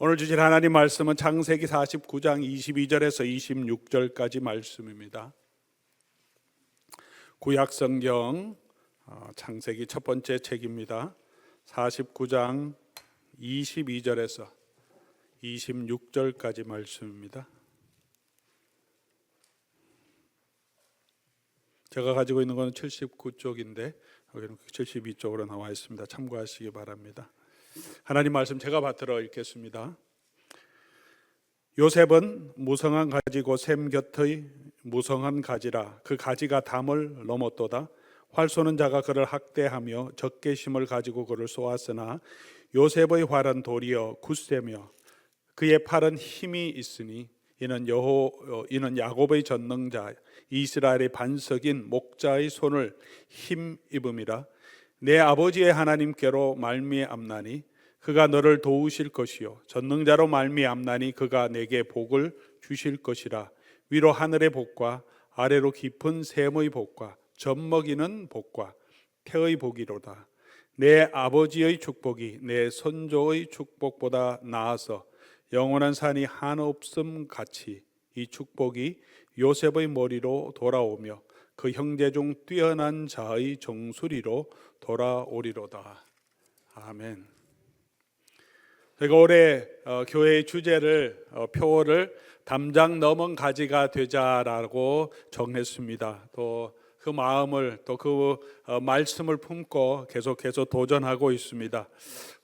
오늘 주실 하나님 말씀은 창세기 49장 22절에서 26절까지 말씀입니다. 구약성경 창세기 첫 번째 책입니다. 49장 22절에서 26절까지 말씀입니다. 제가 가지고 있는 것은 79쪽인데 여기는 72쪽으로 나와 있습니다. 참고하시기 바랍니다. 하나님 말씀 제가 받들어 읽겠습니다. 요셉은 무성한 가지고 샘 곁의 무성한 가지라. 그 가지가 담을 넘었도다. 활 쏘는 자가 그를 학대하며 적개심을 가지고 그를 쏘았으나 요셉의 활은 도리어 굳세며 그의 팔은 힘이 있으니 이는 야곱의 전능자 이스라엘의 반석인 목자의 손을 힘입음이라. 내 아버지의 하나님께로 말미암나니 그가 너를 도우실 것이요 전능자로 말미암나니 그가 내게 복을 주실 것이라. 위로 하늘의 복과 아래로 깊은 샘의 복과 젖먹이는 복과 태의 복이로다. 내 아버지의 축복이 내 선조의 축복보다 나아서 영원한 산이 한없음 같이 이 축복이 요셉의 머리로 돌아오며 그 형제 중 뛰어난 자의 정수리로 돌아오리로다. 아멘. 제가 올해 교회의 주제를 표어를 담장 넘은 가지가 되자라고 정했습니다. 또 그 마음을 또 그 말씀을 품고 계속해서 도전하고 있습니다.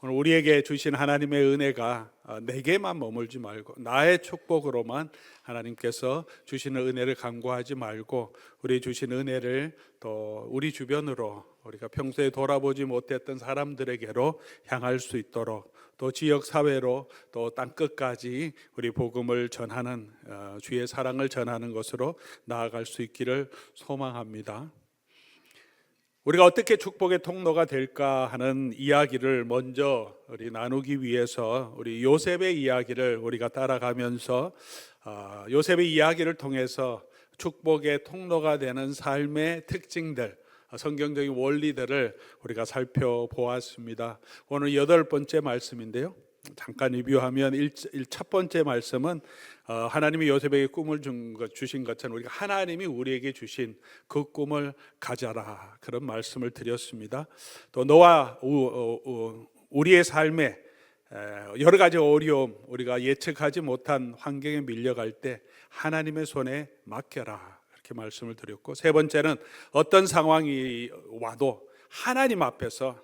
오늘 우리에게 주신 하나님의 은혜가 내게만 머물지 말고 나의 축복으로만 하나님께서 주시는 은혜를 간구하지 말고 우리 주신 은혜를 또 우리 주변으로 우리가 평소에 돌아보지 못했던 사람들에게로 향할 수 있도록 또 지역사회로 또 땅끝까지 우리 복음을 전하는 주의 사랑을 전하는 것으로 나아갈 수 있기를 소망합니다. 우리가 어떻게 축복의 통로가 될까 하는 이야기를 먼저 우리 나누기 위해서 우리 요셉의 이야기를 우리가 따라가면서 요셉의 이야기를 통해서 축복의 통로가 되는 삶의 특징들, 성경적인 원리들을 우리가 살펴보았습니다. 오늘 8번째 말씀인데요. 잠깐 리뷰하면 첫 번째 말씀은 하나님이 요셉에게 꿈을 주신 것처럼 우리가 하나님이 우리에게 주신 그 꿈을 가져라 그런 말씀을 드렸습니다. 또 너와 우리의 삶에 여러 가지 어려움, 우리가 예측하지 못한 환경에 밀려갈 때 하나님의 손에 맡겨라 이렇게 말씀을 드렸고, 세 번째는 어떤 상황이 와도 하나님 앞에서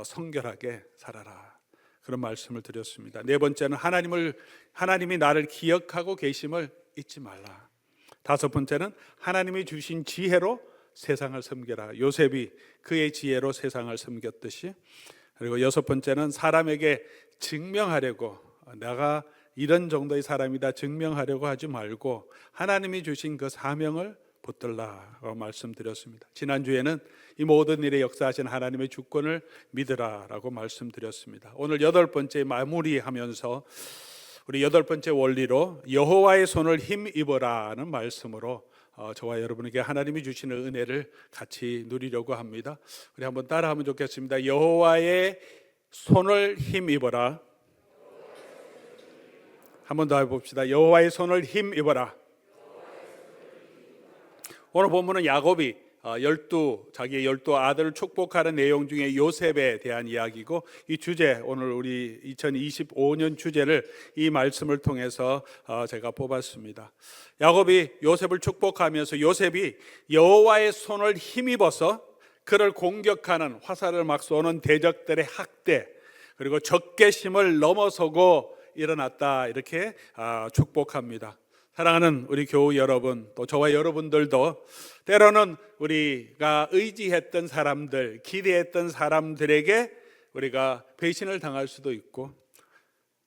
성결하게 살아라 그런 말씀을 드렸습니다. 네 번째는 하나님이 나를 기억하고 계심을 잊지 말라. 다섯 번째는 하나님이 주신 지혜로 세상을 섬겨라. 요셉이 그의 지혜로 세상을 섬겼듯이. 그리고 여섯 번째는 사람에게 증명하려고 내가 이런 정도의 사람이다 증명하려고 하지 말고 하나님이 주신 그 사명을 붙들라고 말씀드렸습니다. 지난주에는 이 모든 일에 역사하신 하나님의 주권을 믿으라라고 말씀드렸습니다. 오늘 8번째 마무리하면서 우리 8번째 원리로 여호와의 손을 힘입어라는 말씀으로 저와 여러분에게 하나님이 주시는 은혜를 같이 누리려고 합니다. 우리 한번 따라하면 좋겠습니다. 여호와의 손을 힘입어라. 한번 더 해봅시다. 여호와의 손을 힘입어라. 오늘 본문은 야곱이 자기의 12 아들을 축복하는 내용 중에 요셉에 대한 이야기고, 이 주제 오늘 우리 2025년 주제를 이 말씀을 통해서 제가 뽑았습니다. 야곱이 요셉을 축복하면서 요셉이 여호와의 손을 힘입어서 그를 공격하는 화살을 막 쏘는 대적들의 학대 그리고 적개심을 넘어서고 일어났다 이렇게 축복합니다. 사랑하는 우리 교우 여러분, 또 저와 여러분들도 때로는 우리가 의지했던 사람들, 기대했던 사람들에게 우리가 배신을 당할 수도 있고,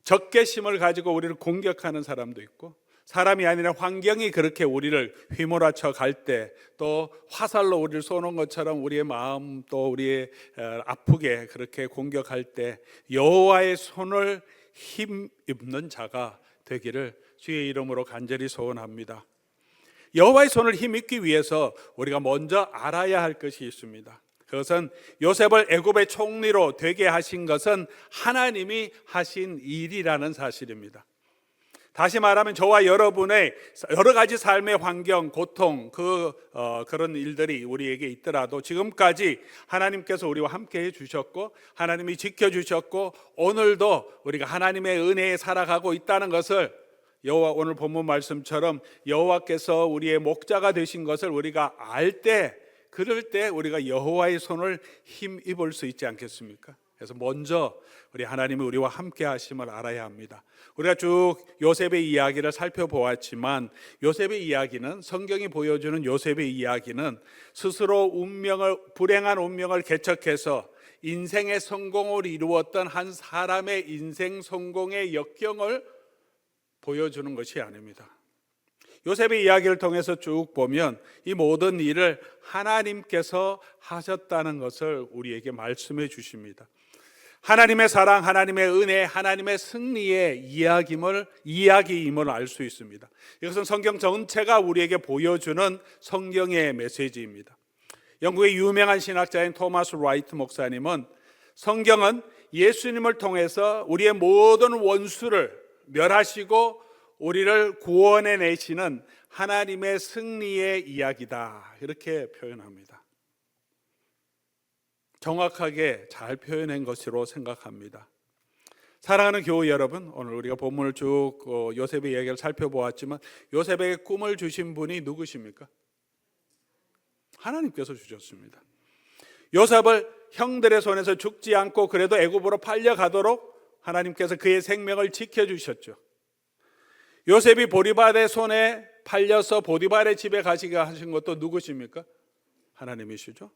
적개심을 가지고 우리를 공격하는 사람도 있고, 사람이 아니라 환경이 그렇게 우리를 휘몰아쳐 갈 때, 또 화살로 우리를 쏘는 것처럼 우리의 마음 또 우리의 아프게 그렇게 공격할 때 여호와의 손을 힘입는 자가 되기를 주의 이름으로 간절히 소원합니다. 여호와의 손을 힘입기 위해서 우리가 먼저 알아야 할 것이 있습니다. 그것은 요셉을 애굽의 총리로 되게 하신 것은 하나님이 하신 일이라는 사실입니다. 다시 말하면 저와 여러분의 여러 가지 삶의 환경, 고통, 그런 일들이 우리에게 있더라도 지금까지 하나님께서 우리와 함께 해주셨고 하나님이 지켜주셨고 오늘도 우리가 하나님의 은혜에 살아가고 있다는 것을 오늘 본문 말씀처럼 여호와께서 우리의 목자가 되신 것을 우리가 알 때, 그럴 때 우리가 여호와의 손을 힘입을 수 있지 않겠습니까? 그래서 먼저 우리 하나님이 우리와 함께 하심을 알아야 합니다. 우리가 쭉 요셉의 이야기를 살펴보았지만 요셉의 이야기는, 성경이 보여주는 요셉의 이야기는 스스로 불행한 운명을 개척해서 인생의 성공을 이루었던 한 사람의 인생 성공의 역경을 보여주는 것이 아닙니다. 요셉의 이야기를 통해서 쭉 보면 이 모든 일을 하나님께서 하셨다는 것을 우리에게 말씀해 주십니다. 하나님의 사랑, 하나님의 은혜, 하나님의 승리의 이야기임을 알 수 있습니다. 이것은 성경 전체가 우리에게 보여주는 성경의 메시지입니다. 영국의 유명한 신학자인 토마스 라이트 목사님은 성경은 예수님을 통해서 우리의 모든 원수를 멸하시고 우리를 구원해 내시는 하나님의 승리의 이야기다, 이렇게 표현합니다. 정확하게 잘 표현한 것으로 생각합니다. 사랑하는 교우 여러분, 오늘 우리가 본문을 쭉 요셉의 이야기를 살펴보았지만 요셉에게 꿈을 주신 분이 누구십니까? 하나님께서 주셨습니다. 요셉을 형들의 손에서 죽지 않고 그래도 애굽으로 팔려가도록 하나님께서 그의 생명을 지켜주셨죠. 요셉이 보디발의 손에 팔려서 보디발의 집에 가시게 하신 것도 누구십니까? 하나님이시죠.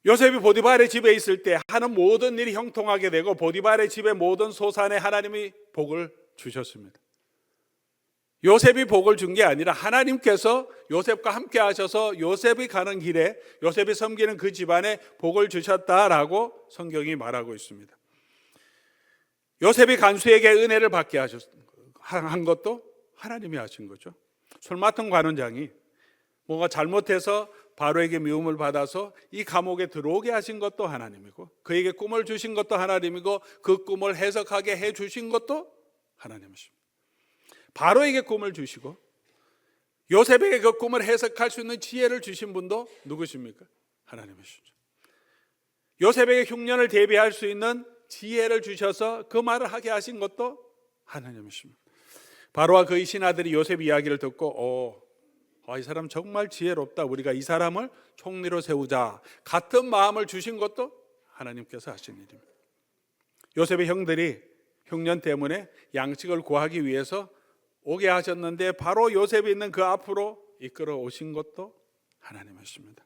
요셉이 보디발의 집에 있을 때 하는 모든 일이 형통하게 되고 보디발의 집의 모든 소산에 하나님이 복을 주셨습니다. 요셉이 복을 준 게 아니라 하나님께서 요셉과 함께 하셔서 요셉이 가는 길에, 요셉이 섬기는 그 집안에 복을 주셨다라고 성경이 말하고 있습니다. 요셉이 간수에게 은혜를 받게 한 것도 하나님이 하신 거죠. 술 맡은 관원장이 뭔가 잘못해서 바로에게 미움을 받아서 이 감옥에 들어오게 하신 것도 하나님이고, 그에게 꿈을 주신 것도 하나님이고, 그 꿈을 해석하게 해 주신 것도 하나님이십니다. 바로에게 꿈을 주시고 요셉에게 그 꿈을 해석할 수 있는 지혜를 주신 분도 누구십니까? 하나님이시죠. 요셉에게 흉년을 대비할 수 있는 지혜를 주셔서 그 말을 하게 하신 것도 하나님이십니다. 바로와 그의 신하들이 요셉 이야기를 듣고 이 사람 정말 지혜롭다, 우리가 이 사람을 총리로 세우자, 같은 마음을 주신 것도 하나님께서 하신 일입니다. 요셉의 형들이 흉년 때문에 양식을 구하기 위해서 오게 하셨는데 바로 요셉이 있는 그 앞으로 이끌어 오신 것도 하나님이십니다.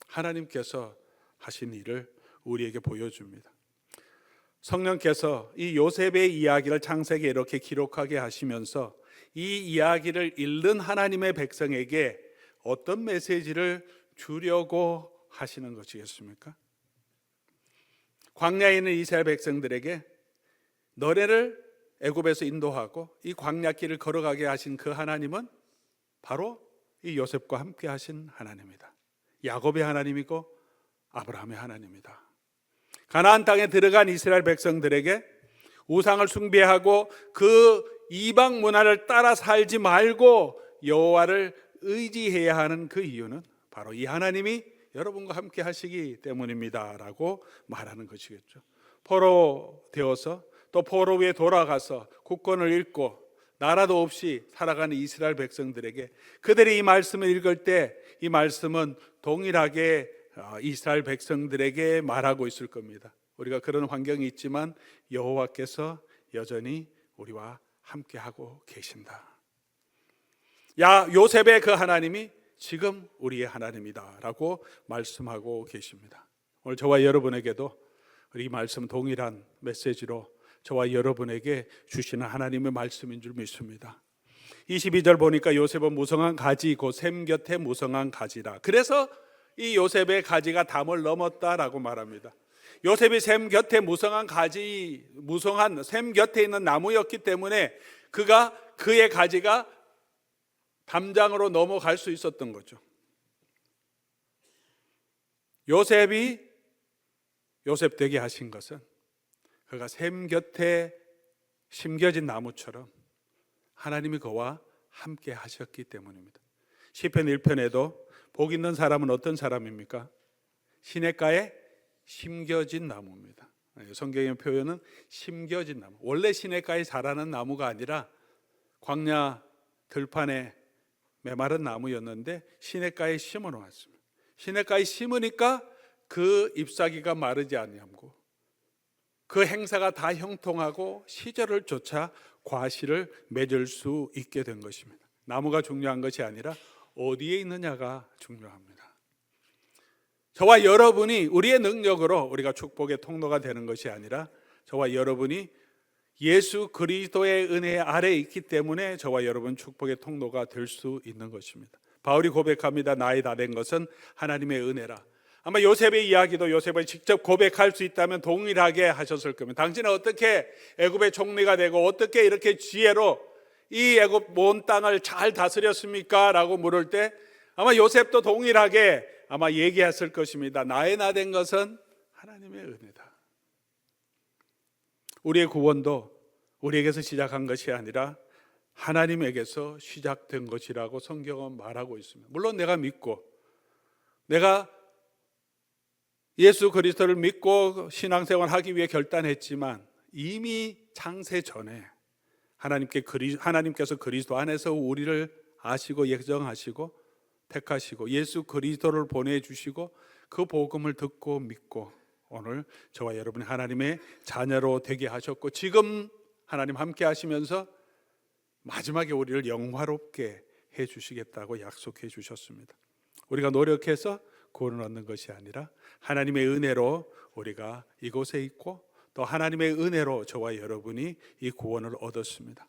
하나님께서 하신 일을 우리에게 보여줍니다. 성령께서 이 요셉의 이야기를 창세기에 이렇게 기록하게 하시면서 이 이야기를 읽는 하나님의 백성에게 어떤 메시지를 주려고 하시는 것이겠습니까? 광야에 있는 이스라엘 백성들에게 너네를 애굽에서 인도하고 이 광야길을 걸어가게 하신 그 하나님은 바로 이 요셉과 함께 하신 하나님이다. 야곱의 하나님이고 아브라함의 하나님이다. 가나안 땅에 들어간 이스라엘 백성들에게 우상을 숭배하고 그 이방 문화를 따라 살지 말고 여호와를 의지해야 하는 그 이유는 바로 이 하나님이 여러분과 함께 하시기 때문입니다 라고 말하는 것이겠죠. 포로 되어서 또 포로 위에 돌아가서 국권을 잃고 나라도 없이 살아가는 이스라엘 백성들에게 그들이 이 말씀을 읽을 때 이 말씀은 동일하게 이스라엘 백성들에게 말하고 있을 겁니다. 우리가 그런 환경이 있지만 여호와께서 여전히 우리와 함께하고 계신다. 요셉의 그 하나님이 지금 우리의 하나님이다라고 말씀하고 계십니다. 오늘 저와 여러분에게도 이 말씀 동일한 메시지로 저와 여러분에게 주시는 하나님의 말씀인 줄 믿습니다. 22절 보니까 요셉은 무성한 가지 곧 샘 곁에 무성한 가지라. 그래서 이 요셉의 가지가 담을 넘었다라고 말합니다. 요셉이 샘 곁에 무성한 샘 곁에 있는 나무였기 때문에 그의 가지가 담장으로 넘어갈 수 있었던 거죠. 요셉 되게 하신 것은 그가 샘 곁에 심겨진 나무처럼 하나님이 그와 함께 하셨기 때문입니다. 시편 1편에도 복 있는 사람은 어떤 사람입니까? 시냇가에 심겨진 나무입니다. 성경의 표현은 심겨진 나무. 원래 시냇가에 자라는 나무가 아니라 광야 들판에 메마른 나무였는데 시냇가에 심어 놓았습니다. 시냇가에 심으니까 그 잎사귀가 마르지 아니하고 그 행사가 다 형통하고 시절을 쫓아 과실을 맺을 수 있게 된 것입니다. 나무가 중요한 것이 아니라 어디에 있느냐가 중요합니다. 저와 여러분이 우리의 능력으로 우리가 축복의 통로가 되는 것이 아니라 저와 여러분이 예수 그리스도의 은혜 아래에 있기 때문에 저와 여러분 축복의 통로가 될 수 있는 것입니다. 바울이 고백합니다. 나의 다 된 것은 하나님의 은혜라. 아마 요셉의 이야기도 요셉을 직접 고백할 수 있다면 동일하게 하셨을 겁니다. 당신은 어떻게 애굽의 총리가 되고 어떻게 이렇게 지혜로 이 애굽 온 땅을 잘 다스렸습니까? 라고 물을 때 아마 요셉도 동일하게 아마 얘기했을 것입니다. 나의 나 된 것은 하나님의 은혜다. 우리의 구원도 우리에게서 시작한 것이 아니라 하나님에게서 시작된 것이라고 성경은 말하고 있습니다. 물론 내가 믿고 내가 예수 그리스도를 믿고 신앙생활을 하기 위해 결단했지만 이미 창세 전에 하나님께서 그리스도 안에서 우리를 아시고 예정하시고 택하시고 예수 그리스도를 보내주시고 그 복음을 듣고 믿고 오늘 저와 여러분이 하나님의 자녀로 되게 하셨고 지금 하나님 함께 하시면서 마지막에 우리를 영화롭게 해주시겠다고 약속해 주셨습니다. 우리가 노력해서 구원을 얻는 것이 아니라 하나님의 은혜로 우리가 이곳에 있고 또 하나님의 은혜로 저와 여러분이 이 구원을 얻었습니다.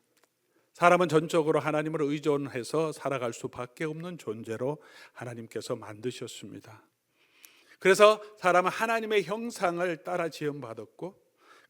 사람은 전적으로 하나님을 의존해서 살아갈 수밖에 없는 존재로 하나님께서 만드셨습니다. 그래서 사람은 하나님의 형상을 따라 지음받았고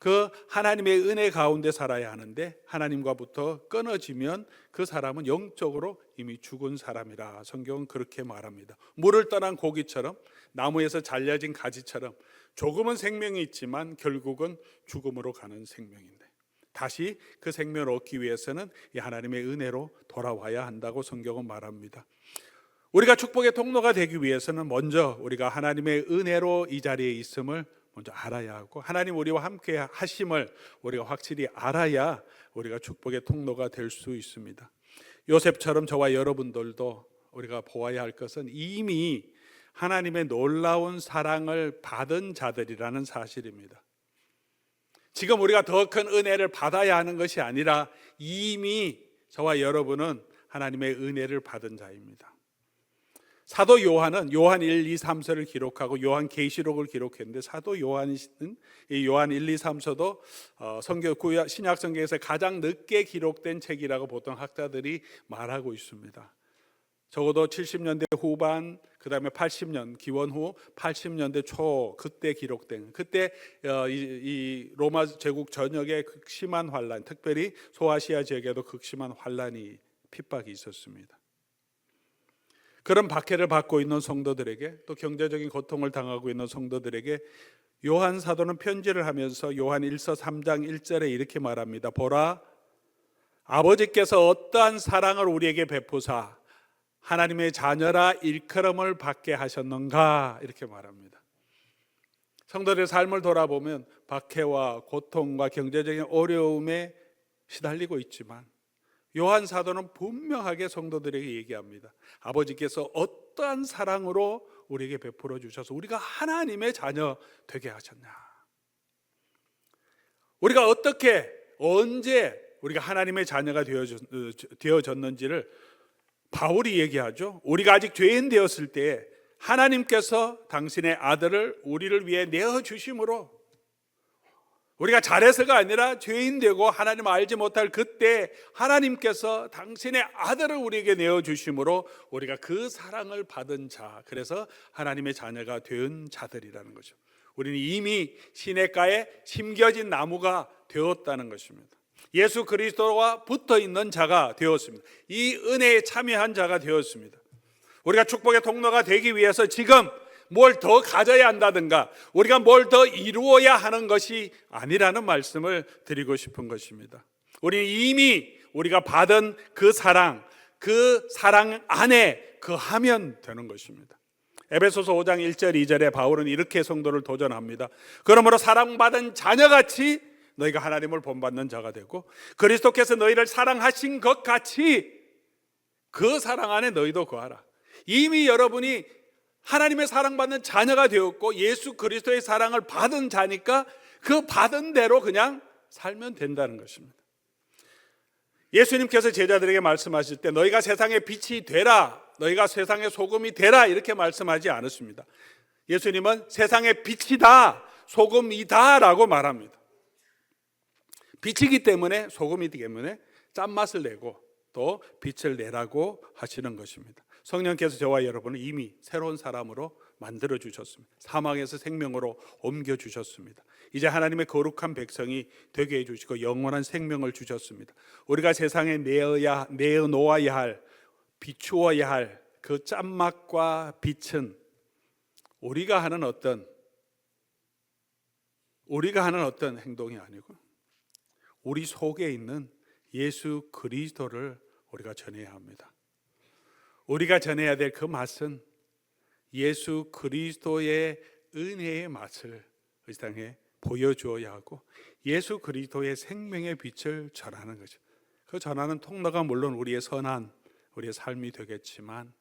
그 하나님의 은혜 가운데 살아야 하는데 하나님과부터 끊어지면 그 사람은 영적으로 이미 죽은 사람이라 성경은 그렇게 말합니다. 물을 떠난 고기처럼 나무에서 잘려진 가지처럼 조금은 생명이 있지만 결국은 죽음으로 가는 생명인데 다시 그 생명을 얻기 위해서는 이 하나님의 은혜로 돌아와야 한다고 성경은 말합니다. 우리가 축복의 통로가 되기 위해서는 먼저 우리가 하나님의 은혜로 이 자리에 있음을 먼저 알아야 하고 하나님 우리와 함께 하심을 우리가 확실히 알아야 우리가 축복의 통로가 될 수 있습니다. 요셉처럼 저와 여러분들도 우리가 보아야 할 것은 이미 하나님의 놀라운 사랑을 받은 자들이라는 사실입니다. 지금 우리가 더 큰 은혜를 받아야 하는 것이 아니라 이미 저와 여러분은 하나님의 은혜를 받은 자입니다. 사도 요한은 요한 1, 2, 3서를 기록하고 요한 계시록을 기록했는데 사도 요한은 이 요한 1, 2, 3서도 신약 성경에서 가장 늦게 기록된 책이라고 보통 학자들이 말하고 있습니다. 적어도 70년대 후반 그다음에 80년 기원 후 80년대 초 그때 기록된 그때 이 로마 제국 전역에 극심한 환란, 특별히 소아시아 지역에도 극심한 환란이 핍박이 있었습니다. 그런 박해를 받고 있는 성도들에게 또 경제적인 고통을 당하고 있는 성도들에게 요한 사도는 편지를 하면서 요한 1서 3장 1절에 이렇게 말합니다. 보라, 아버지께서 어떠한 사랑을 우리에게 베푸사 하나님의 자녀라 일컬음을 받게 하셨는가 이렇게 말합니다. 성도들의 삶을 돌아보면 박해와 고통과 경제적인 어려움에 시달리고 있지만 요한 사도는 분명하게 성도들에게 얘기합니다. 아버지께서 어떠한 사랑으로 우리에게 베풀어 주셔서 우리가 하나님의 자녀 되게 하셨냐. 우리가 어떻게 언제 우리가 하나님의 자녀가 되어졌는지를 바울이 얘기하죠. 우리가 아직 죄인 되었을 때 하나님께서 당신의 아들을 우리를 위해 내어주심으로 우리가 잘해서가 아니라 죄인 되고 하나님 알지 못할 그때 하나님께서 당신의 아들을 우리에게 내어주심으로 우리가 그 사랑을 받은 자, 그래서 하나님의 자녀가 된 자들이라는 거죠. 우리는 이미 시냇가에 심겨진 나무가 되었다는 것입니다. 예수 그리스도와 붙어 있는 자가 되었습니다. 이 은혜에 참여한 자가 되었습니다. 우리가 축복의 통로가 되기 위해서 지금 뭘 더 가져야 한다든가 우리가 뭘 더 이루어야 하는 것이 아니라는 말씀을 드리고 싶은 것입니다. 우리는 이미 우리가 받은 그 사랑 안에 거하면 되는 것입니다. 에베소서 5장 1절 2절에 바울은 이렇게 성도를 도전합니다. 그러므로 사랑받은 자녀같이 너희가 하나님을 본받는 자가 되고 그리스도께서 너희를 사랑하신 것 같이 그 사랑 안에 너희도 거하라. 이미 여러분이 하나님의 사랑받는 자녀가 되었고 예수 그리스도의 사랑을 받은 자니까 그 받은 대로 그냥 살면 된다는 것입니다. 예수님께서 제자들에게 말씀하실 때 너희가 세상의 빛이 되라, 너희가 세상의 소금이 되라 이렇게 말씀하지 않으십니다. 예수님은 세상의 빛이다, 소금이다 라고 말합니다. 빛이기 때문에, 소금이기 때문에 짠맛을 내고 또 빛을 내라고 하시는 것입니다. 성령께서 저와 여러분을 이미 새로운 사람으로 만들어 주셨습니다. 사망에서 생명으로 옮겨 주셨습니다. 이제 하나님의 거룩한 백성이 되게 해주시고 영원한 생명을 주셨습니다. 우리가 세상에 내어놓아야 할, 비추어야 할 그 짠맛과 빛은 우리가 하는 어떤 행동이 아니고 우리 속에 있는 예수 그리스도를 우리가 전해야 합니다. 우리가 전해야 될 그 맛은 예수 그리스도의 은혜의 맛을 이 땅에 보여주어야 하고 예수 그리스도의 생명의 빛을 전하는 거죠. 그 전하는 통로가 물론 우리의 선한 우리의 삶이 되겠지만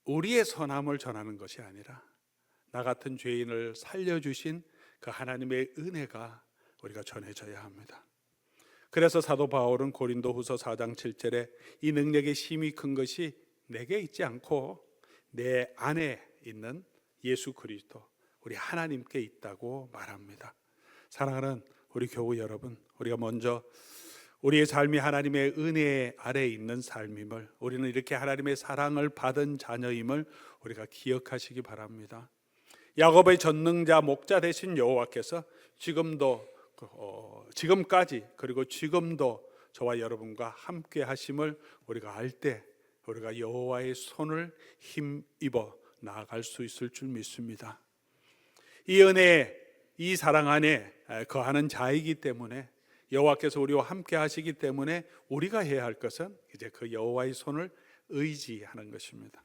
우리의 선함을 전하는 것이 아니라 나 같은 죄인을 살려주신 그 하나님의 은혜가 우리가 전해져야 합니다. 그래서 사도 바울은 고린도후서 4장 7절에 이 능력의 힘이 큰 것이 내게 있지 않고 내 안에 있는 예수 그리스도 우리 하나님께 있다고 말합니다. 사랑하는 우리 교우 여러분, 우리가 먼저 우리의 삶이 하나님의 은혜 아래에 있는 삶임을, 우리는 이렇게 하나님의 사랑을 받은 자녀임을 우리가 기억하시기 바랍니다. 야곱의 전능자 목자 되신 여호와께서 지금까지 그리고 지금도 저와 여러분과 함께 하심을 우리가 알 때 우리가 여호와의 손을 힘입어 나아갈 수 있을 줄 믿습니다. 이 은혜, 이 사랑 안에 거하는 자이기 때문에 여호와께서 우리와 함께 하시기 때문에 우리가 해야 할 것은 이제 그 여호와의 손을 의지하는 것입니다.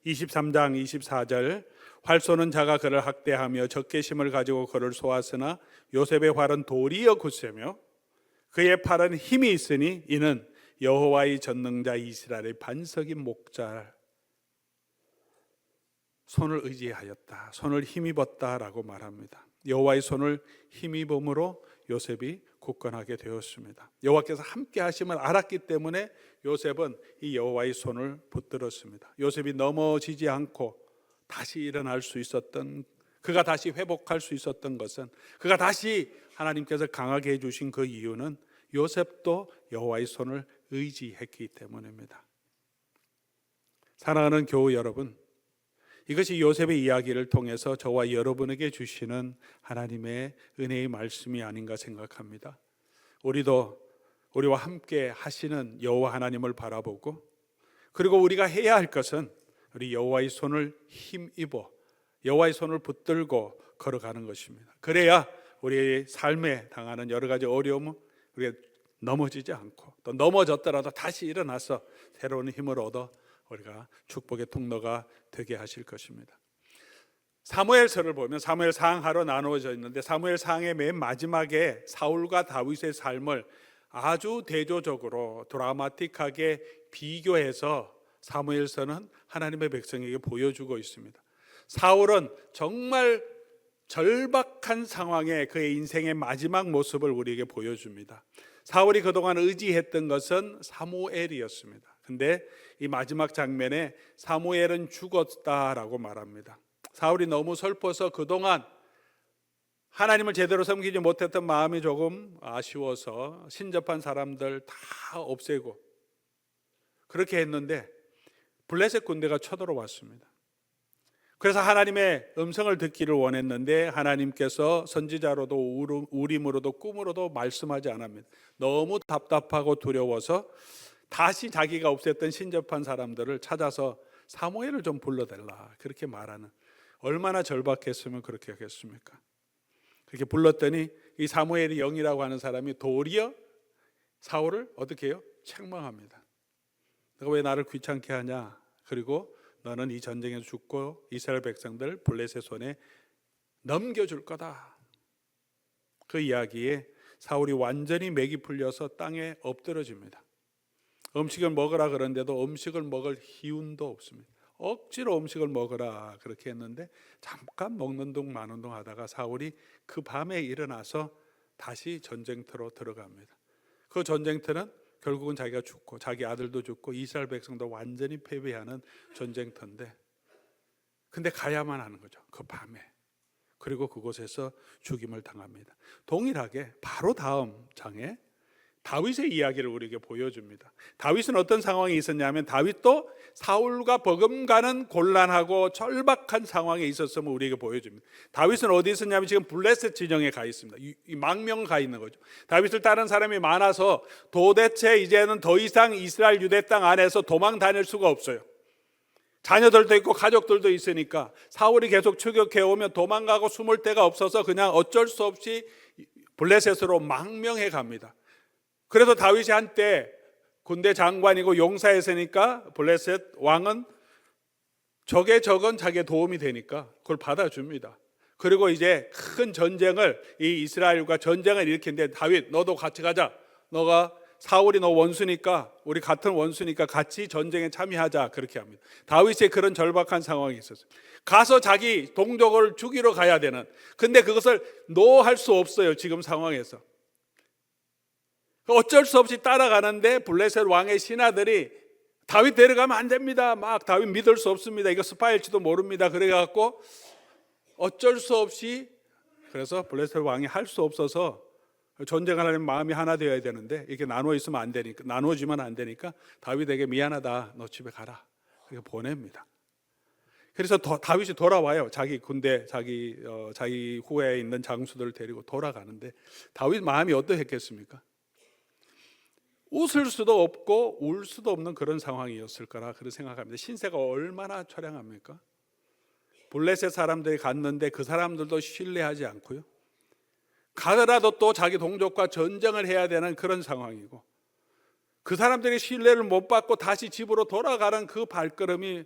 23장 24절 활 쏘는 자가 그를 학대하며 적개심을 가지고 그를 쏘았으나 요셉의 활은 도리어 굳세며 그의 팔은 힘이 있으니 이는 여호와의 전능자 이스라엘의 반석인 목자 손을 의지하였다, 손을 힘입었다라고 말합니다. 여호와의 손을 힘입음으로 요셉이 굳건하게 되었습니다. 여호와께서 함께 하심을 알았기 때문에 요셉은 이 여호와의 손을 붙들었습니다. 요셉이 넘어지지 않고 다시 일어날 수 있었던, 그가 다시 회복할 수 있었던 것은, 그가 다시 하나님께서 강하게 해주신 그 이유는 요셉도 여호와의 손을 의지했기 때문입니다. 사랑하는 교우 여러분, 이것이 요셉의 이야기를 통해서 저와 여러분에게 주시는 하나님의 은혜의 말씀이 아닌가 생각합니다. 우리도 우리와 함께 하시는 여호와 하나님을 바라보고, 그리고 우리가 해야 할 것은 우리 여호와의 손을 힘입어 여호와의 손을 붙들고 걸어가는 것입니다. 그래야 우리의 삶에 당하는 여러 가지 어려움은 우리가 넘어지지 않고, 또 넘어졌더라도 다시 일어나서 새로운 힘을 얻어 우리가 축복의 통로가 되게 하실 것입니다. 사무엘서를 보면 사무엘상하로 나누어져 있는데 사무엘상의 맨 마지막에 사울과 다윗의 삶을 아주 대조적으로 드라마틱하게 비교해서 사무엘서는 하나님의 백성에게 보여주고 있습니다. 사울은 정말 절박한 상황에 그의 인생의 마지막 모습을 우리에게 보여줍니다. 사울이 그동안 의지했던 것은 사무엘이었습니다. 근데 이 마지막 장면에 사무엘은 죽었다라고 말합니다. 사울이 너무 슬퍼서 그동안 하나님을 제대로 섬기지 못했던 마음이 조금 아쉬워서 신접한 사람들 다 없애고 그렇게 했는데 블레셋 군대가 쳐들어왔습니다. 그래서 하나님의 음성을 듣기를 원했는데 하나님께서 선지자로도 우림으로도 꿈으로도 말씀하지 않습니다. 너무 답답하고 두려워서 다시 자기가 없앴던 신접한 사람들을 찾아서 사무엘을 좀 불러달라 그렇게 말하는, 얼마나 절박했으면 그렇게 하겠습니까? 그렇게 불렀더니 이 사무엘이 영이라고 하는 사람이 도리어 사울을 어떻게 해요? 책망합니다. 너가 왜 나를 귀찮게 하냐? 그리고 너는 이 전쟁에서 죽고 이스라엘 백성들 블레셋 손에 넘겨줄 거다. 그 이야기에 사울이 완전히 맥이 풀려서 땅에 엎드러집니다. 음식을 먹으라 그러는데도 음식을 먹을 기운도 없습니다. 억지로 음식을 먹으라 그렇게 했는데 잠깐 먹는 둥 마는 둥 하다가 사울이 그 밤에 일어나서 다시 전쟁터로 들어갑니다. 그 전쟁터는 결국은 자기가 죽고 자기 아들도 죽고 이스라엘 백성도 완전히 패배하는 전쟁터인데, 근데 가야만 하는 거죠. 그 밤에. 그리고 그곳에서 죽임을 당합니다. 동일하게 바로 다음 장에 다윗의 이야기를 우리에게 보여줍니다. 다윗은 어떤 상황이 있었냐면 다윗도 사울과 버금가는 곤란하고 절박한 상황에 있었음을 우리에게 보여줍니다. 다윗은 어디 있었냐면 지금 블레셋 진영에 가 있습니다. 이 망명 가 있는 거죠. 다윗을 따르는 사람이 많아서 도대체 이제는 더 이상 이스라엘 유대 땅 안에서 도망 다닐 수가 없어요. 자녀들도 있고 가족들도 있으니까 사울이 계속 추격해 오면 도망가고 숨을 데가 없어서 그냥 어쩔 수 없이 블레셋으로 망명해 갑니다. 그래서 다윗이 한때 군대 장관이고 용사였으니까 블레셋 왕은 적의 적은 자기의 도움이 되니까 그걸 받아줍니다. 그리고 이제 큰 전쟁을, 이 이스라엘과 전쟁을 일으키는데 다윗 너도 같이 가자. 너가 사울이 너 원수니까, 우리 같은 원수니까 같이 전쟁에 참여하자. 그렇게 합니다. 다윗의 그런 절박한 상황이 있었어요. 가서 자기 동족을 죽이러 가야 되는, 근데 그것을 노할 수 없어요. 지금 상황에서 어쩔 수 없이 따라가는데 블레셋 왕의 신하들이 다윗 데려가면 안 됩니다. 막 다윗 믿을 수 없습니다. 이거 스파일지도 모릅니다. 그래갖고 어쩔 수 없이, 그래서 블레셋 왕이 할 수 없어서 전쟁을 하려면 마음이 하나 되어야 되는데 이게 나누어 있으면 안 되니까, 나누어지면 안 되니까 다윗에게 미안하다, 너 집에 가라, 그렇게 보냅니다. 그래서 다윗이 돌아와요. 자기 군대, 자기 후에 있는 장수들을 데리고 돌아가는데 다윗 마음이 어떠했겠습니까? 웃을 수도 없고 울 수도 없는 그런 상황이었을 거라 그런 생각합니다. 신세가 얼마나 처량합니까? 블레셋 사람들이 갔는데 그 사람들도 신뢰하지 않고요, 가더라도 또 자기 동족과 전쟁을 해야 되는 그런 상황이고, 그 사람들이 신뢰를 못 받고 다시 집으로 돌아가는 그 발걸음이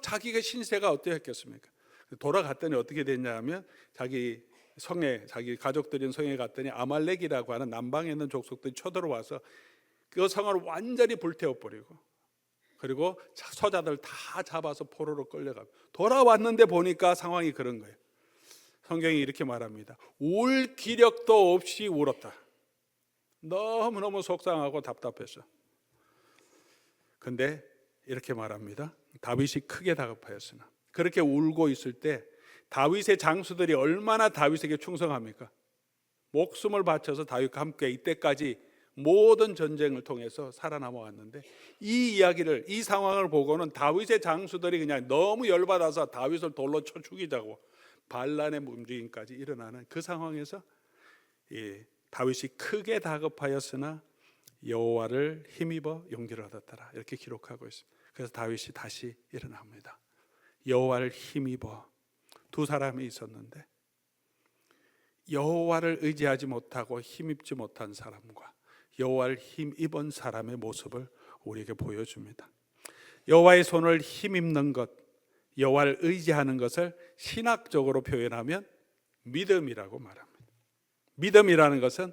자기가 신세가 어떠했겠습니까? 돌아갔더니 어떻게 됐냐면 자기 성에, 자기 가족들인 성에 갔더니 아말렉이라고 하는 남방에 있는 족속들이 쳐들어와서 그 성을 완전히 불태워버리고, 그리고 서자들 다 잡아서 포로로 끌려가고, 돌아왔는데 보니까 상황이 그런 거예요. 성경이 이렇게 말합니다. 울 기력도 없이 울었다. 너무너무 속상하고 답답했어. 근데 이렇게 말합니다. 다윗이 크게 다급하였으나. 그렇게 울고 있을 때 다윗의 장수들이 얼마나 다윗에게 충성합니까? 목숨을 바쳐서 다윗과 함께 이때까지 모든 전쟁을 통해서 살아남아 왔는데, 이 이야기를, 이 상황을 보고는 다윗의 장수들이 그냥 너무 열받아서 다윗을 돌로 쳐 죽이자고 반란의 움직임까지 일어나는 그 상황에서 다윗이 크게 다급하였으나 여호와를 힘입어 용기를 얻었더라, 이렇게 기록하고 있습니다. 그래서 다윗이 다시 일어납니다. 여호와를 힘입어. 두 사람이 있었는데 여호와를 의지하지 못하고 힘입지 못한 사람과 여호와를 힘입은 사람의 모습을 우리에게 보여줍니다. 여호와의 손을 힘입는 것, 여호와를 의지하는 것을 신학적으로 표현하면 믿음이라고 말합니다. 믿음이라는 것은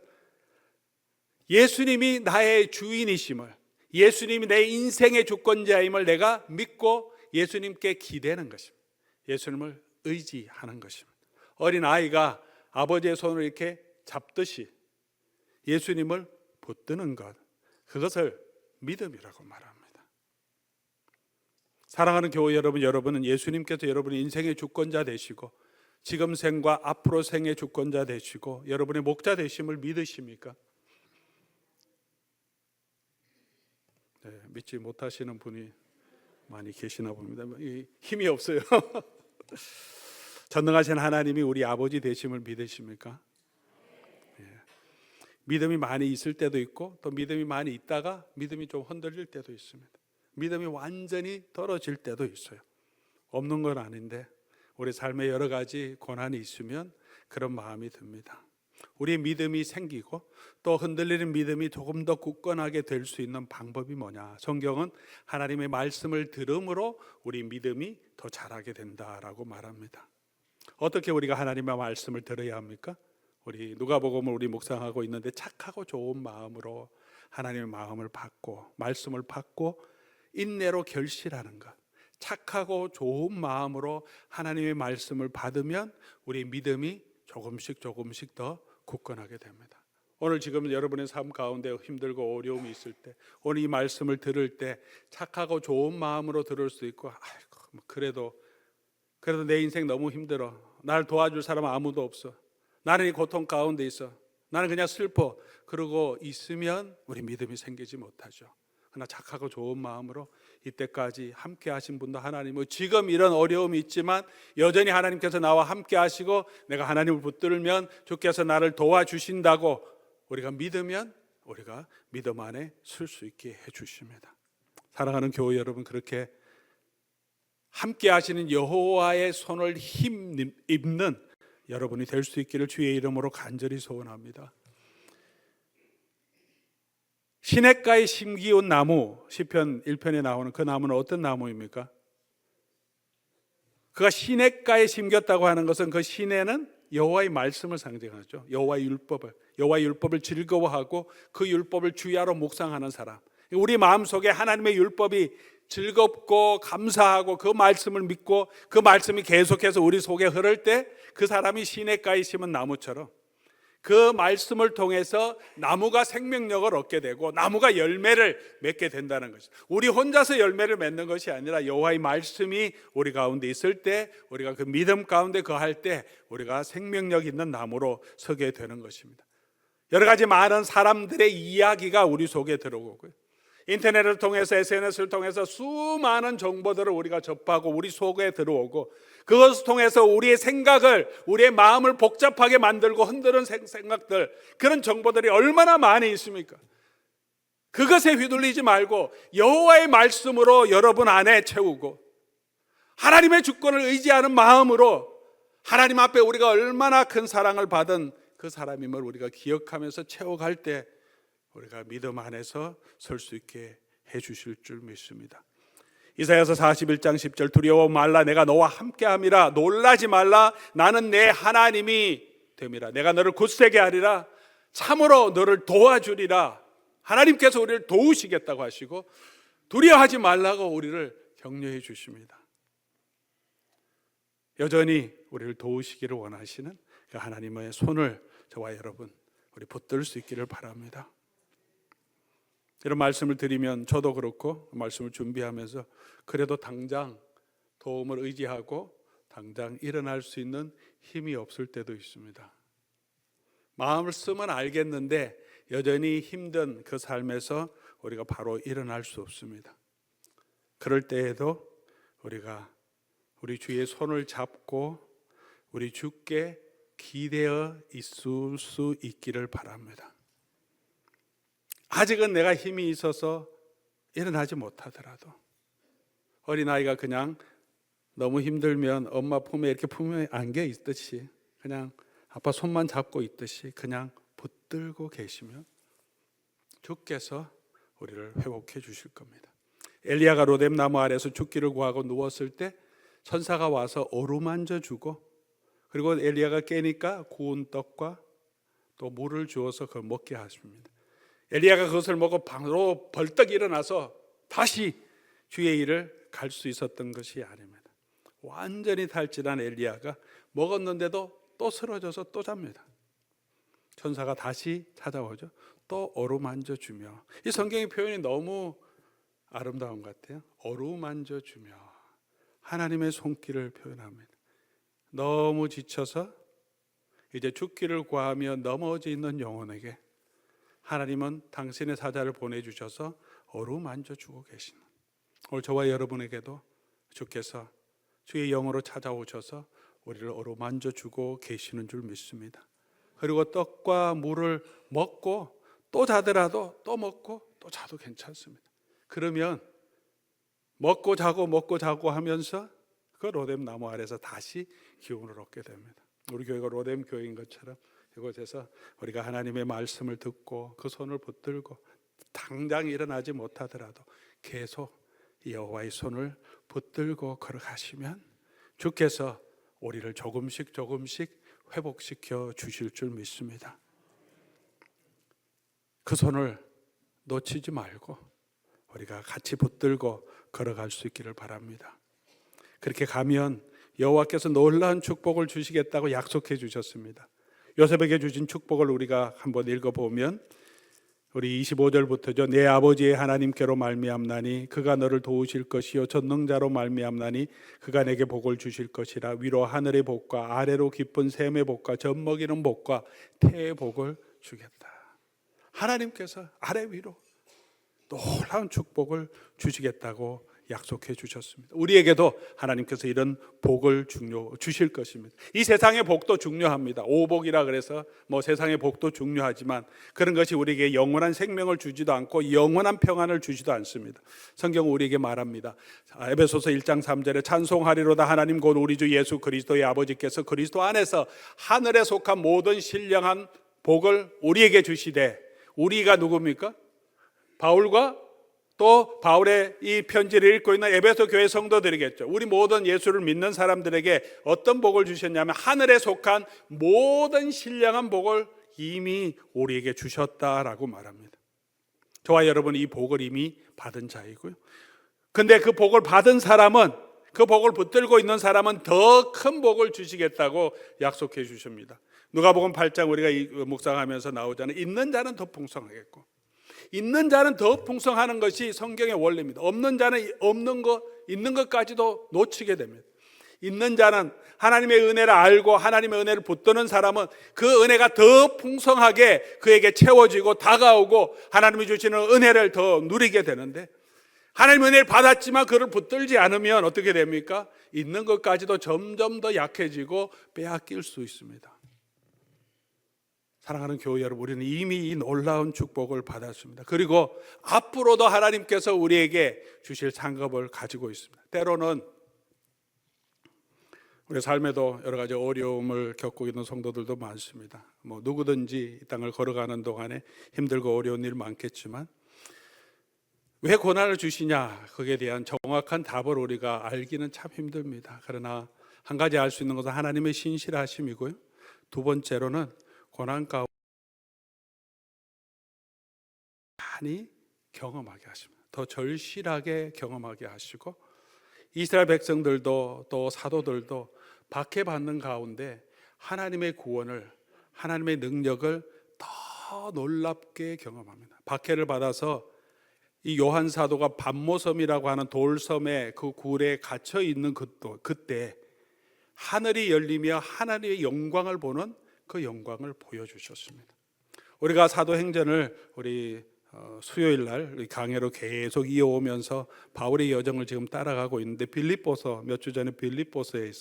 예수님이 나의 주인이심을, 예수님이 내 인생의 주권자임을 내가 믿고 예수님께 기대는 것입니다. 예수님을 의지하는 것입니다. 어린 아이가 아버지의 손을 이렇게 잡듯이 예수님을 붙드는 것, 그것을 믿음이라고 말합니다. 사랑하는 교회 여러분, 여러분은 예수님께서 여러분의 인생의 주권자 되시고 지금 생과 앞으로 생의 주권자 되시고 여러분의 목자 되심을 믿으십니까? 네, 믿지 못하시는 분이 많이 계시나 봅니다. 힘이 없어요. 전능하신 하나님이 우리 아버지 되심을 믿으십니까? 예. 믿음이 많이 있을 때도 있고 또 믿음이 많이 있다가 믿음이 좀 흔들릴 때도 있습니다. 믿음이 완전히 떨어질 때도 있어요. 없는 건 아닌데 우리 삶에 여러 가지 고난이 있으면 그런 마음이 듭니다. 우리의 믿음이 생기고 또 흔들리는 믿음이 조금 더 굳건하게 될 수 있는 방법이 뭐냐? 성경은 하나님의 말씀을 들음으로 우리 믿음이 더 자라게 된다라고 말합니다. 어떻게 우리가 하나님의 말씀을 들어야 합니까? 우리 누가복음을 우리 묵상하고 있는데 착하고 좋은 마음으로 하나님의 마음을 받고 말씀을 받고 인내로 결실하는 것. 착하고 좋은 마음으로 하나님의 말씀을 받으면 우리 믿음이 조금씩 더 굳건하게 됩니다. 오늘 지금 여러분의 삶 가운데 힘들고 어려움이 있을 때, 오늘 이 말씀을 들을 때 착하고 좋은 마음으로 들을 수 있고, 아이고 그래도 내 인생 너무 힘들어. 날 도와줄 사람 아무도 없어. 나는 이 고통 가운데 있어. 나는 그냥 슬퍼. 그러고 있으면 우리 믿음이 생기지 못하죠. 그러나 착하고 좋은 마음으로 이때까지 함께 하신 분도 하나님은 지금 이런 어려움이 있지만 여전히 하나님께서 나와 함께 하시고 내가 하나님을 붙들면 주께서 나를 도와주신다고 우리가 믿으면 우리가 믿음 안에 설 수 있게 해주십니다. 사랑하는 교회 여러분, 그렇게 함께 하시는 여호와의 손을 힘입는 여러분이 될 수 있기를 주의 이름으로 간절히 소원합니다. 시냇가에 심기운 나무, 시편 1편에 나오는 그 나무는 어떤 나무입니까? 그가 시냇가에 심겼다고 하는 것은 그 시내는 여호와의 말씀을 상징하죠. 여호와의 율법을 즐거워하고 그 율법을 주야로 묵상하는 사람. 우리 마음속에 하나님의 율법이 즐겁고 감사하고 그 말씀을 믿고 그 말씀이 계속해서 우리 속에 흐를 때 그 사람이 시냇가에 심은 나무처럼 그 말씀을 통해서 나무가 생명력을 얻게 되고 나무가 열매를 맺게 된다는 것이죠. 우리 혼자서 열매를 맺는 것이 아니라 여호와의 말씀이 우리 가운데 있을 때, 우리가 그 믿음 가운데 거할 때 우리가 생명력 있는 나무로 서게 되는 것입니다. 여러 가지 많은 사람들의 이야기가 우리 속에 들어오고요, 인터넷을 통해서 SNS를 통해서 수많은 정보들을 우리가 접하고 우리 속에 들어오고 그것을 통해서 우리의 생각을, 우리의 마음을 복잡하게 만들고 흔드는 생각들, 그런 정보들이 얼마나 많이 있습니까? 그것에 휘둘리지 말고 여호와의 말씀으로 여러분 안에 채우고 하나님의 주권을 의지하는 마음으로 하나님 앞에 우리가 얼마나 큰 사랑을 받은 그 사람임을 우리가 기억하면서 채워갈 때 우리가 믿음 안에서 설 수 있게 해주실 줄 믿습니다. 이사야서 41장 10절, 두려워 말라, 내가 너와 함께함이라. 놀라지 말라, 나는 내 하나님이 됨이라. 내가 너를 굳세게 하리라. 참으로 너를 도와주리라. 하나님께서 우리를 도우시겠다고 하시고 두려워하지 말라고 우리를 격려해 주십니다. 여전히 우리를 도우시기를 원하시는 그 하나님의 손을 저와 여러분 우리 붙들 수 있기를 바랍니다. 이런 말씀을 드리면 저도 그렇고 말씀을 준비하면서 그래도 당장 도움을 의지하고 당장 일어날 수 있는 힘이 없을 때도 있습니다. 마음을 쓰면 알겠는데 여전히 힘든 그 삶에서 우리가 바로 일어날 수 없습니다. 그럴 때에도 우리가 우리 주의 손을 잡고 우리 주께 기대어 있을 수 있기를 바랍니다. 아직은 내가 힘이 있어서 일어나지 못하더라도 어린아이가 그냥 너무 힘들면 엄마 품에 이렇게 품에 안겨 있듯이 그냥 아빠 손만 잡고 있듯이 그냥 붙들고 계시면 주께서 우리를 회복해 주실 겁니다. 엘리야가 로뎀나무 아래서 죽기를 구하고 누웠을 때 천사가 와서 어루만져 주고 그리고 엘리야가 깨니까 구운 떡과 또 물을 주어서 그걸 먹게 하십니다. 엘리야가 그것을 먹고 바로 벌떡 일어나서 다시 주의 일을 갈 수 있었던 것이 아닙니다. 완전히 탈진한 엘리야가 먹었는데도 또 쓰러져서 또 잡니다. 천사가 다시 찾아오죠. 또 어루만져 주며, 이 성경의 표현이 너무 아름다운 것 같아요. 어루만져 주며 하나님의 손길을 표현합니다. 너무 지쳐서 이제 죽기를 구하며 넘어져 있는 영혼에게 하나님은 당신의 사자를 보내주셔서 어루만져 주고 계시는, 오늘 저와 여러분에게도 주께서 주의 영으로 찾아오셔서 우리를 어루만져 주고 계시는 줄 믿습니다. 그리고 떡과 물을 먹고 또 자더라도 또 먹고 또 자도 괜찮습니다. 그러면 먹고 자고 하면서 그 로뎀 나무 아래서 다시 기운을 얻게 됩니다. 우리 교회가 로뎀 교회인 것처럼 이곳에서 우리가 하나님의 말씀을 듣고 그 손을 붙들고 당장 일어나지 못하더라도 계속 여호와의 손을 붙들고 걸어가시면 주께서 우리를 조금씩 회복시켜 주실 줄 믿습니다. 그 손을 놓치지 말고 우리가 같이 붙들고 걸어갈 수 있기를 바랍니다. 그렇게 가면 여호와께서 놀라운 축복을 주시겠다고 약속해 주셨습니다. 요셉에게 주신 축복을 우리가 한번 읽어보면 우리 25절부터죠. 내 아버지의 하나님께로 말미암나니 그가 너를 도우실 것이요 전능자로 말미암나니 그가 내게 복을 주실 것이라. 위로 하늘의 복과 아래로 깊은 샘의 복과 젖먹이는 복과 태의 복을 주겠다. 하나님께서 아래 위로 놀라운 축복을 주시겠다고 약속해 주셨습니다. 우리에게도 하나님께서 이런 복을 주실 것입니다. 이 세상의 복도 중요합니다. 오복이라 그래서 세상의 복도 중요하지만 그런 것이 우리에게 영원한 생명을 주지도 않고 영원한 평안을 주지도 않습니다. 성경은 우리에게 말합니다. 에베소서 1장 3절에 찬송하리로다 하나님 곧 우리 주 예수 그리스도의 아버지께서 그리스도 안에서 하늘에 속한 모든 신령한 복을 우리에게 주시되, 우리가 누굽니까? 바울과 또 바울의 이 편지를 읽고 있는 에베소 교회 성도들이겠죠. 우리 모든 예수를 믿는 사람들에게 어떤 복을 주셨냐면 하늘에 속한 모든 신령한 복을 이미 우리에게 주셨다라고 말합니다. 저와 여러분이 이 복을 이미 받은 자이고요. 근데 그 복을 받은 사람은, 그 복을 붙들고 있는 사람은 더 큰 복을 주시겠다고 약속해 주십니다. 누가복음 8장 우리가 묵상하면서 나오잖아요. 있는 자는 더 풍성하겠고, 있는 자는 더 풍성하는 것이 성경의 원리입니다. 없는 자는 없는 것, 있는 것까지도 놓치게 됩니다. 있는 자는 하나님의 은혜를 알고 하나님의 은혜를 붙드는 사람은 그 은혜가 더 풍성하게 그에게 채워지고 다가오고 하나님이 주시는 은혜를 더 누리게 되는데, 하나님의 은혜를 받았지만 그를 붙들지 않으면 어떻게 됩니까? 있는 것까지도 점점 더 약해지고 빼앗길 수 있습니다. 사랑하는 교회 여러분, 우리는 이미 이 놀라운 축복을 받았습니다. 그리고 앞으로도 하나님께서 우리에게 주실 상급을 가지고 있습니다. 때로는 우리 삶에도 여러 가지 어려움을 겪고 있는 성도들도 많습니다. 누구든지 이 땅을 걸어가는 동안에 힘들고 어려운 일 많겠지만 왜 고난을 주시냐, 거기에 대한 정확한 답을 우리가 알기는 참 힘듭니다. 그러나 한 가지 알 수 있는 것은 하나님의 신실하심이고요, 두 번째로는 고난 가운데 많이 경험하게 하십니다. 더 절실하게 경험하게 하시고, 이스라엘 백성들도 또 사도들도 박해받는 가운데 하나님의 구원을, 하나님의 능력을 더 놀랍게 경험합니다. 박해를 받아서 이 요한 사도가 반모섬이라고 하는 돌섬의 그 굴에 갇혀 있는 그때 하늘이 열리며 하나님의 영광을 보는 그 영광을 보여주셨습니다. 우리가 사도행전을 우리 수요일 날 강해로 계속 이어오면서 바울의 여정을 지금 따라가고 있는데, 빌립보서, 몇 주 전에 빌립보서에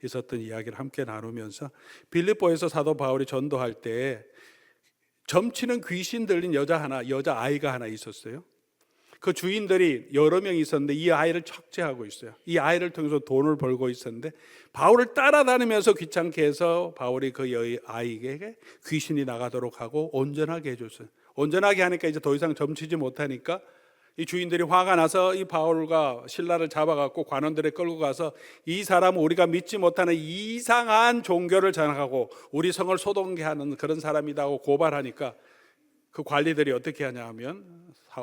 있었던 이야기를 함께 나누면서, 빌립보에서 사도 바울이 전도할 때 점치는 귀신 들린 여자아이가 하나 있었어요. 그 주인들이 여러 명이 있었는데 이 아이를 척죄하고 있어요. 이 아이를 통해서 돈을 벌고 있었는데 바울을 따라다니면서 귀찮게 해서 바울이 그 아이에게 귀신이 나가도록 하고 온전하게 해줬어요. 온전하게 하니까 이제 더 이상 점치지 못하니까 이 주인들이 화가 나서 이 바울과 신라를 잡아갖고 관원들에 끌고 가서 이 사람은 우리가 믿지 못하는 이상한 종교를 전하고 우리 성을 소동케 하는 그런 사람이라고 고발하니까 그 관리들이 어떻게 하냐 하면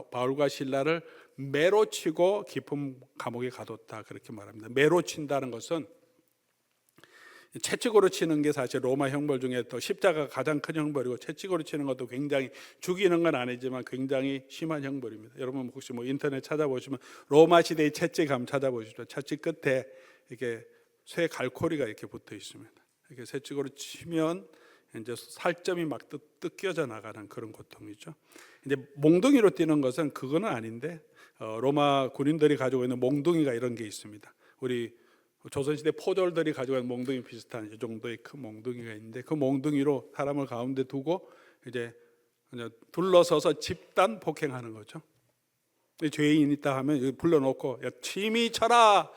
바울과 신라를 매로 치고 깊은 감옥에 가뒀다, 그렇게 말합니다. 매로 친다는 것은 채찍으로 치는 게 사실 로마 형벌 중에 더 십자가가 가장 큰 형벌이고, 채찍으로 치는 것도 굉장히, 죽이는 건 아니지만 굉장히 심한 형벌입니다. 여러분 혹시 인터넷 찾아보시면 로마 시대의 채찍 한번 찾아보십시오. 채찍 끝에 이렇게 쇠 갈고리가 이렇게 붙어 있습니다. 이렇게 채찍으로 치면 이제 살점이 막 뜯겨져 나가는 그런 고통이죠. 이제 몽둥이로 뛰는 것은 그거는 아닌데, 로마 군인들이 가지고 있는 몽둥이가 이런 게 있습니다. 우리 조선시대 포졸들이 가지고 있는 몽둥이 비슷한 이 정도의 큰 몽둥이가 있는데, 그 몽둥이로 사람을 가운데 두고 이제 둘러서서 집단 폭행하는 거죠. 죄인 있다 하면 불러놓고 야, 침이 쳐라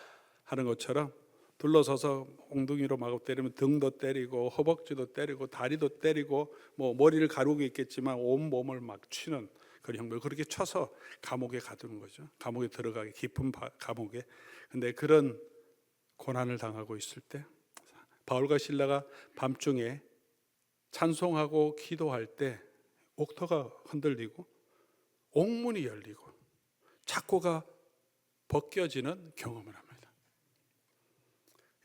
하는 것처럼 둘러서서 엉덩이로 마구 때리면 등도 때리고 허벅지도 때리고 다리도 때리고 뭐 머리를 가르고 있겠지만 온 몸을 막 치는 그런 형벌, 그렇게 쳐서 감옥에 가두는 거죠. 감옥에 들어가게, 깊은 감옥에. 근데 그런 고난을 당하고 있을 때 바울과 실라가 밤중에 찬송하고 기도할 때 옥토가 흔들리고 옥문이 열리고 창고가 벗겨지는 경험을 합니다.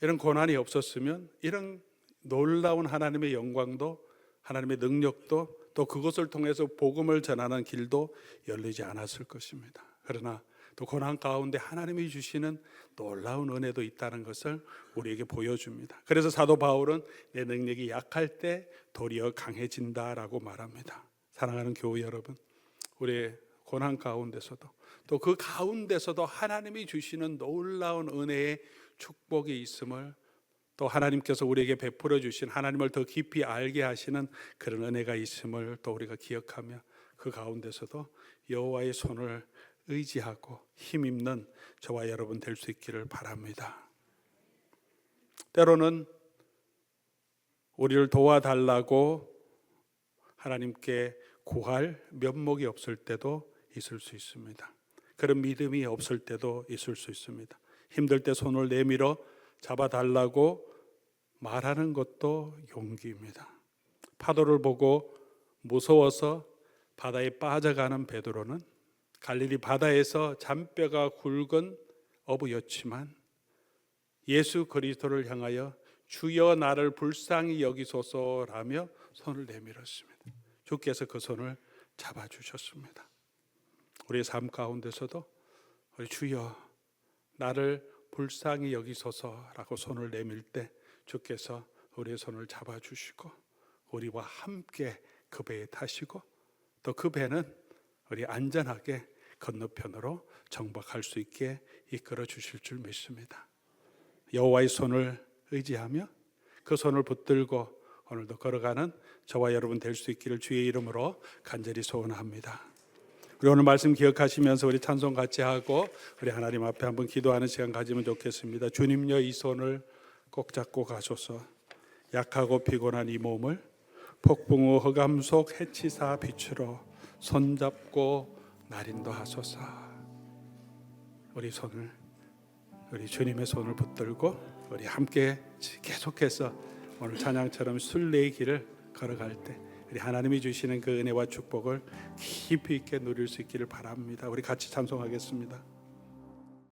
이런 고난이 없었으면 이런 놀라운 하나님의 영광도, 하나님의 능력도, 또 그것을 통해서 복음을 전하는 길도 열리지 않았을 것입니다. 그러나 또 고난 가운데 하나님이 주시는 놀라운 은혜도 있다는 것을 우리에게 보여줍니다. 그래서 사도 바울은 내 능력이 약할 때 도리어 강해진다라고 말합니다. 사랑하는 교회 여러분, 우리의 고난 가운데서도 또 그 가운데서도 하나님이 주시는 놀라운 은혜의 축복이 있음을, 또 하나님께서 우리에게 베풀어 주신 하나님을 더 깊이 알게 하시는 그런 은혜가 있음을 또 우리가 기억하며 그 가운데서도 여호와의 손을 의지하고 힘입는 저와 여러분 될 수 있기를 바랍니다. 때로는 우리를 도와달라고 하나님께 구할 면목이 없을 때도 있을 수 있습니다. 그런 믿음이 없을 때도 있을 수 있습니다. 힘들 때 손을 내밀어 잡아달라고 말하는 것도 용기입니다. 파도를 보고 무서워서 바다에 빠져가는 베드로는 갈릴리 바다에서 잔뼈가 굵은 어부였지만 예수 그리스도를 향하여 주여 나를 불쌍히 여기소서라며 손을 내밀었습니다. 주께서 그 손을 잡아주셨습니다. 우리의 삶 가운데서도 우리 주여 나를 불쌍히 여기소서라고 손을 내밀 때 주께서 우리의 손을 잡아주시고 우리와 함께 그 배에 타시고 또 그 배는 우리 안전하게 건너편으로 정박할 수 있게 이끌어 주실 줄 믿습니다. 여호와의 손을 의지하며 그 손을 붙들고 오늘도 걸어가는 저와 여러분 될 수 있기를 주의 이름으로 간절히 소원합니다. 우리 오늘 말씀 기억하시면서 우리 찬송 같이 하고 우리 하나님 앞에 한번 기도하는 시간 가지면 좋겠습니다. 주님여 이 손을 꼭 잡고 가소서. 약하고 피곤한 이 몸을 폭풍우 흑암 속 해치사 빛으로 손잡고 날인도 하소서. 우리 손을, 우리 주님의 손을 붙들고 우리 함께 계속해서 오늘 찬양처럼 순례의 길을 걸어갈 때 우리 하나님이 주시는 그 은혜와 축복을 깊이 있게 누릴 수 있기를 바랍니다. 우리 같이 찬송하겠습니다.